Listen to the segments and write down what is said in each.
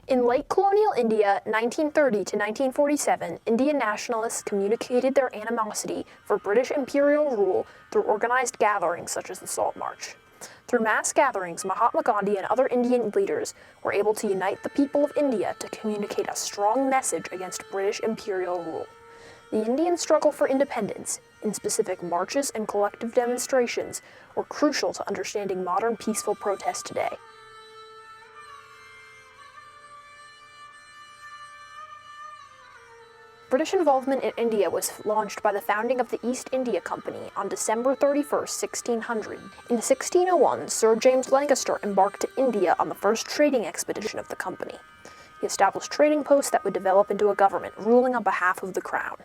In late colonial India, 1930 to 1947, Indian nationalists communicated their animosity for British imperial rule through organized gatherings such as the Salt March. Through mass gatherings, Mahatma Gandhi and other Indian leaders were able to unite the people of India to communicate a strong message against British imperial rule. The Indian struggle for independence, in specific marches and collective demonstrations, were crucial to understanding modern peaceful protest today. British involvement in India was launched by the founding of the East India Company on December 31, 1600. In 1601, Sir James Lancaster embarked to India on the first trading expedition of the company. He established trading posts that would develop into a government, ruling on behalf of the crown.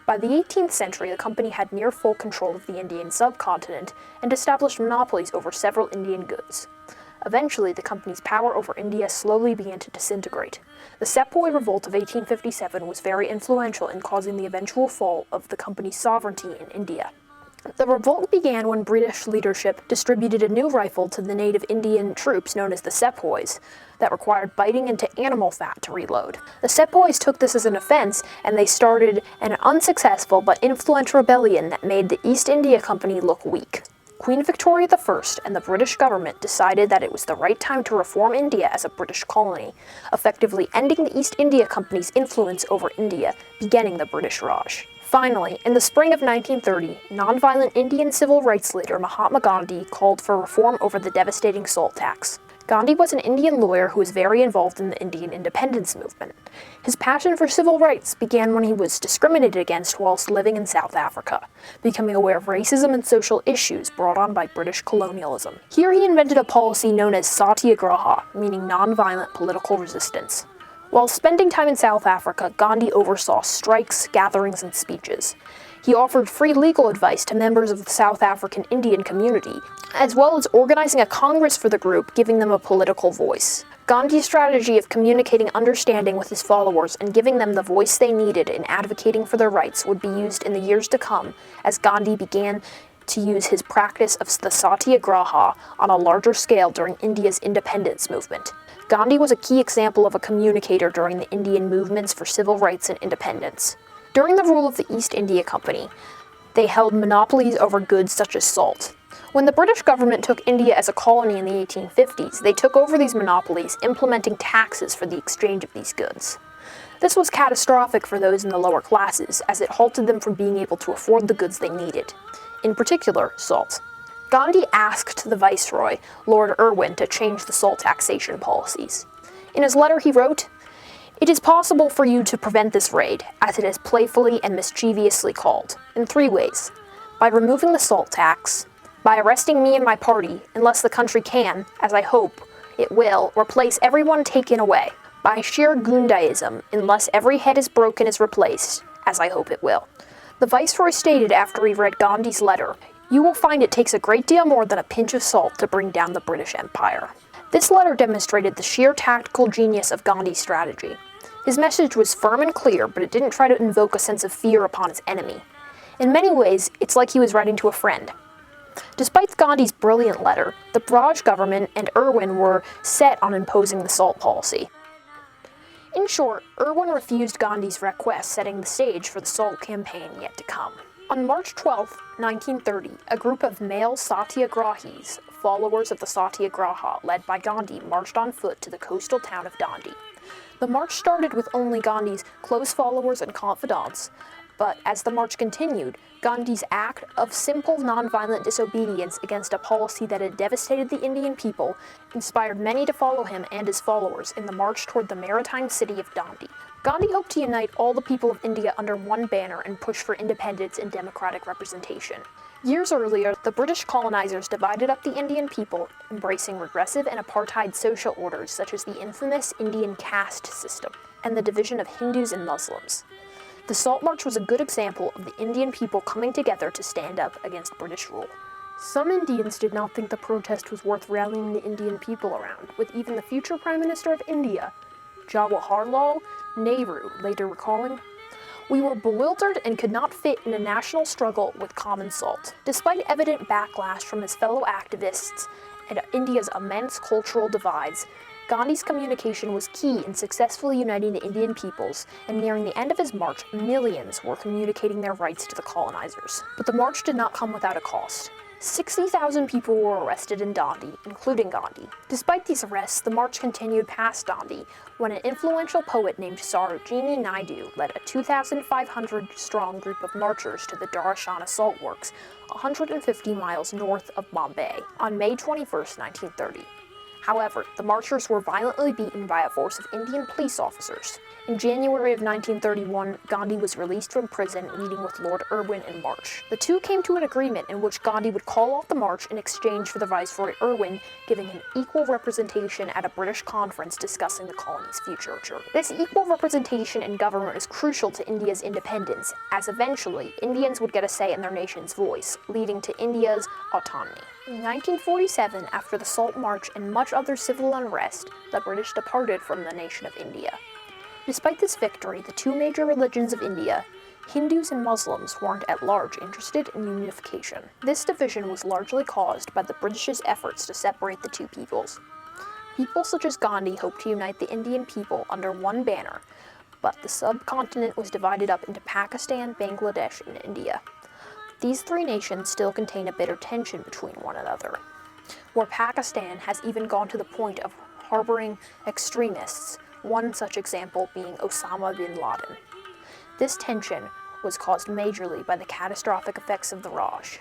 By the 18th century, the company had near full control of the Indian subcontinent and established monopolies over several Indian goods. Eventually, the company's power over India slowly began to disintegrate. The Sepoy Revolt of 1857 was very influential in causing the eventual fall of the company's sovereignty in India. The revolt began when British leadership distributed a new rifle to the native Indian troops known as the Sepoys that required biting into animal fat to reload. The Sepoys took this as an offense, and they started an unsuccessful but influential rebellion that made the East India Company look weak. Queen Victoria I and the British government decided that it was the right time to reform India as a British colony, effectively ending the East India Company's influence over India, beginning the British Raj. Finally, in the spring of 1930, nonviolent Indian civil rights leader Mahatma Gandhi called for reform over the devastating salt tax. Gandhi was an Indian lawyer who was very involved in the Indian independence movement. His passion for civil rights began when he was discriminated against whilst living in South Africa, becoming aware of racism and social issues brought on by British colonialism. Here he invented a policy known as satyagraha, meaning nonviolent political resistance. While spending time in South Africa, Gandhi oversaw strikes, gatherings, and speeches. He offered free legal advice to members of the South African Indian community, as well as organizing a congress for the group, giving them a political voice. Gandhi's strategy of communicating understanding with his followers and giving them the voice they needed in advocating for their rights would be used in the years to come as Gandhi began to use his practice of the satyagraha on a larger scale during India's independence movement. Gandhi was a key example of a communicator during the Indian movements for civil rights and independence. During the rule of the East India Company, they held monopolies over goods such as salt. When the British government took India as a colony in the 1850s, they took over these monopolies, implementing taxes for the exchange of these goods. This was catastrophic for those in the lower classes, as it halted them from being able to afford the goods they needed, in particular, salt. Gandhi asked the Viceroy, Lord Irwin, to change the salt taxation policies. In his letter he wrote, "It is possible for you to prevent this raid, as it is playfully and mischievously called, in 3 ways. By removing the salt tax, by arresting me and my party, unless the country can, as I hope it will, replace everyone taken away, by sheer Gundaism, unless every head is broken is replaced, as I hope it will." The Viceroy stated after he read Gandhi's letter, "You will find it takes a great deal more than a pinch of salt to bring down the British Empire." This letter demonstrated the sheer tactical genius of Gandhi's strategy. His message was firm and clear, but it didn't try to invoke a sense of fear upon his enemy. In many ways, it's like he was writing to a friend. Despite Gandhi's brilliant letter, the Raj government and Irwin were set on imposing the salt policy. In short, Irwin refused Gandhi's request, setting the stage for the salt campaign yet to come. On March 12, 1930, a group of male satyagrahis, followers of the satyagraha led by Gandhi, marched on foot to the coastal town of Dandi. The march started with only Gandhi's close followers and confidants, but as the march continued, Gandhi's act of simple nonviolent disobedience against a policy that had devastated the Indian people inspired many to follow him and his followers in the march toward the maritime city of Dandi. Gandhi hoped to unite all the people of India under one banner and push for independence and democratic representation. Years earlier, the British colonizers divided up the Indian people, embracing regressive and apartheid social orders such as the infamous Indian caste system and the division of Hindus and Muslims. The Salt March was a good example of the Indian people coming together to stand up against British rule. Some Indians did not think the protest was worth rallying the Indian people around, with even the future Prime Minister of India, Jawaharlal Nehru, later recalling, "We were bewildered and could not fit in a national struggle with common salt." Despite evident backlash from his fellow activists and India's immense cultural divides, Gandhi's communication was key in successfully uniting the Indian peoples, and nearing the end of his march, millions were communicating their rights to the colonizers. But the march did not come without a cost. 60,000 people were arrested in Dandi, including Gandhi. Despite these arrests, the march continued past Dandi when an influential poet named Sarojini Naidu led a 2,500-strong group of marchers to the Darashana Salt Works, 150 miles north of Bombay, on May 21, 1930. However, the marchers were violently beaten by a force of Indian police officers. In January of 1931, Gandhi was released from prison, meeting with Lord Irwin in March. The two came to an agreement in which Gandhi would call off the march in exchange for the Viceroy Irwin giving him equal representation at a British conference discussing the colony's future. This equal representation in government is crucial to India's independence, as eventually Indians would get a say in their nation's voice, leading to India's autonomy. In 1947, after the Salt March and much other civil unrest, the British departed from the nation of India. Despite this victory, the two major religions of India, Hindus and Muslims, weren't at large interested in unification. This division was largely caused by the British's efforts to separate the two peoples. People such as Gandhi hoped to unite the Indian people under one banner, but the subcontinent was divided up into Pakistan, Bangladesh, and India. These three nations still contain a bitter tension between one another, where Pakistan has even gone to the point of harboring extremists, one such example being Osama bin Laden. This tension was caused majorly by the catastrophic effects of the Raj.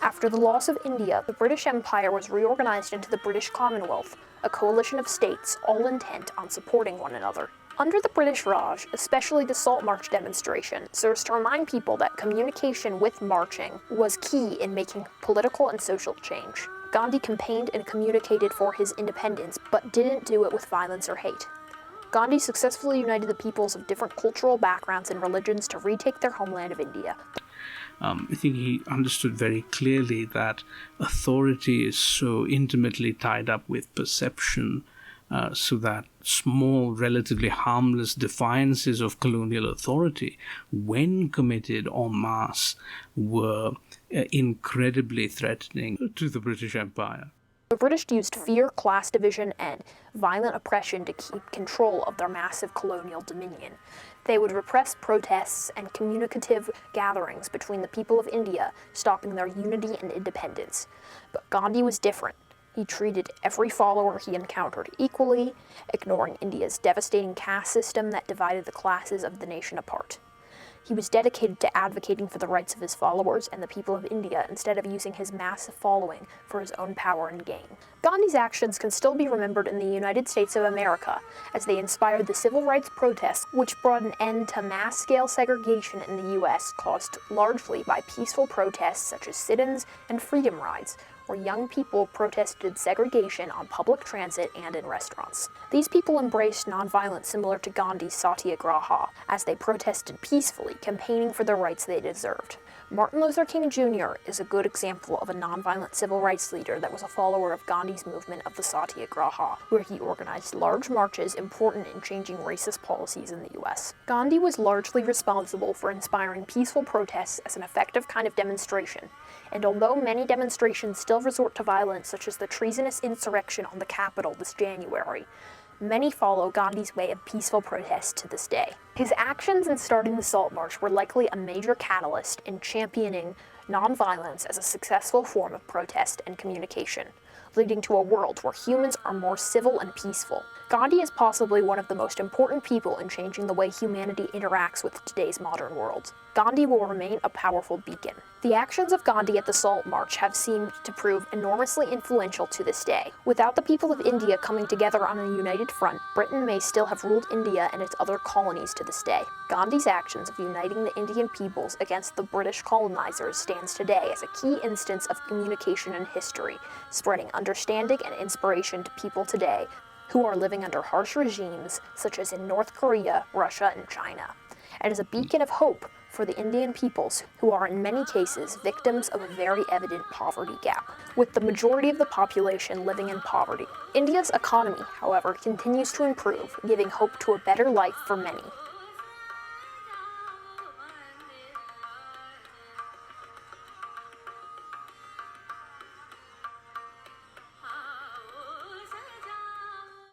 After the loss of India, the British Empire was reorganized into the British Commonwealth, a coalition of states all intent on supporting one another. Under the British Raj, especially the Salt March demonstration, serves to remind people that communication with marching was key in making political and social change. Gandhi campaigned and communicated for his independence, but didn't do it with violence or hate. Gandhi successfully united the peoples of different cultural backgrounds and religions to retake their homeland of India. I think he understood very clearly that authority is so intimately tied up with perception, so that small, relatively harmless defiances of colonial authority, when committed en masse, were incredibly threatening to the British Empire. The British used fear, class division, and violent oppression to keep control of their massive colonial dominion. They would repress protests and communicative gatherings between the people of India, stopping their unity and independence. But Gandhi was different. He treated every follower he encountered equally, ignoring India's devastating caste system that divided the classes of the nation apart. He was dedicated to advocating for the rights of his followers and the people of India instead of using his massive following for his own power and gain. Gandhi's actions can still be remembered in the United States of America, as they inspired the civil rights protests which brought an end to mass-scale segregation in the U.S., caused largely by peaceful protests such as sit-ins and freedom rides, where young people protested segregation on public transit and in restaurants. These people embraced nonviolence similar to Gandhi's Satyagraha, as they protested peacefully, campaigning for the rights they deserved. Martin Luther King Jr. is a good example of a nonviolent civil rights leader that was a follower of Gandhi's movement of the Satyagraha, where he organized large marches important in changing racist policies in the U.S. Gandhi was largely responsible for inspiring peaceful protests as an effective kind of demonstration, and although many demonstrations still resort to violence, such as the treasonous insurrection on the Capitol this January, many follow Gandhi's way of peaceful protest to this day. His actions in starting the Salt March were likely a major catalyst in championing nonviolence as a successful form of protest and communication, leading to a world where humans are more civil and peaceful. Gandhi is possibly one of the most important people in changing the way humanity interacts with today's modern world. Gandhi will remain a powerful beacon. The actions of Gandhi at the Salt March have seemed to prove enormously influential to this day. Without the people of India coming together on a united front, Britain may still have ruled India and its other colonies to this day. Gandhi's actions of uniting the Indian peoples against the British colonizers stands today as a key instance of communication in history, spreading understanding and inspiration to people today who are living under harsh regimes such as in North Korea, Russia, and China, and is a beacon of hope for the Indian peoples who are in many cases victims of a very evident poverty gap, with the majority of the population living in poverty. India's economy, however, continues to improve, giving hope to a better life for many.